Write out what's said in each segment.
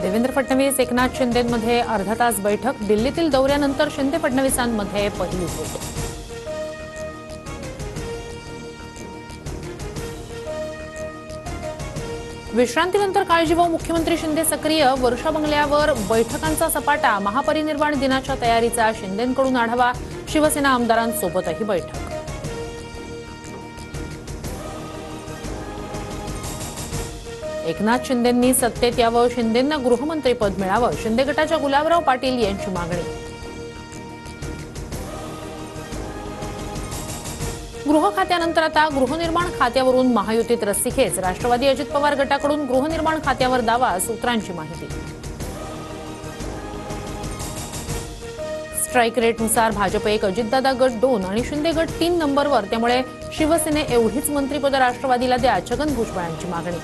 देवेंद्र फडणवीस एकनाथ शिंदेंमध्ये अर्धा तास बैठक। दिल्लीतील दौऱ्यानंतर शिंदे फडणवीसांमध्ये पहिली भेट। विश्रांतीनंतर काळजी व मुख्यमंत्री शिंदे सक्रिय। वर्षा बंगल्यावर बैठकांचा सपाटा। महापरिनिर्वाण दिनाच्या तयारीचा शिंदेंकडून आढावा। शिवसेना आमदारांसोबतही बैठक। एकनाथ शिंदेंनी सत्तेत यावं, शिंदेंना गृहमंत्रीपद मिळावं, शिंदे गटाच्या गुलाबराव पाटील यांची मागणी। गृह खात्यानंतर आता गृहनिर्माण खात्यावरून महायुतीत रस्सीखेच। राष्ट्रवादी अजित पवार गटाकडून गृहनिर्माण खात्यावर दावा। सूत्रांची माहिती। स्ट्राईक रेटनुसार भाजप 1, अजितदादा गट 2 आणि शिंदे गट 3 नंबरवर। त्यामुळे शिवसेने एवढीच मंत्रिपद राष्ट्रवादीला द्या, छगन भुजबळांची मागणी।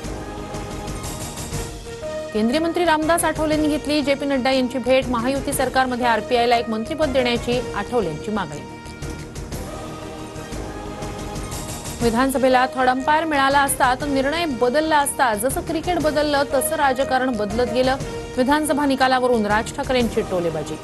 केंद्रीय मंत्री रामदास आठवलेंनी घेतली जे.पी. नड्डा यांची भेट। महायुती सरकारमध्ये आरपीआयला एक मंत्रिपद देण्याची आठवलेंची मागणी। विधानसभेला थर्ड अंपायर मिळाला असता तर निर्णय बदलला असता। जसं क्रिकेट बदललं तसं राजकारण बदलत गेलं। विधानसभा निकालावरून राज ठाकरेंची टोलेबाजी।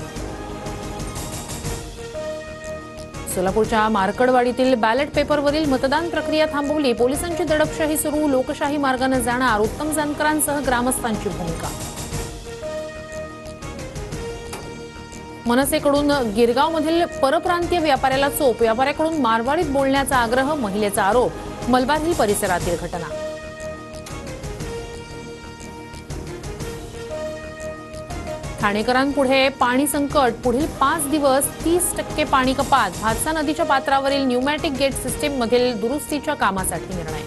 सोलापूरच्या मार्कडवाडीतील बॅलेट पेपरवरील मतदान प्रक्रिया थांबवली। पोलिसांची दडपशाही सुरू। लोकशाही मार्गाने जाणार। उत्तम जानकरांसह ग्रामस्थांची भूमिका। मनसेकडून गिरगावमधील परप्रांतीय व्यापाऱ्याला चोप। व्यापाऱ्याकडून मारवाडीत बोलण्याचा आग्रह। महिलेचा आरोप। मलबार हिल परिसरातील घटना। ठाणेकरांपुढे पाणी संकट। पुढील 5 दिवस 30% पाणी कपात। भातसा नदीच्या पात्रावरील न्यूमॅटिक गेट सिस्टीम मधील दुरुस्तीच्या कामासाठी निर्णय।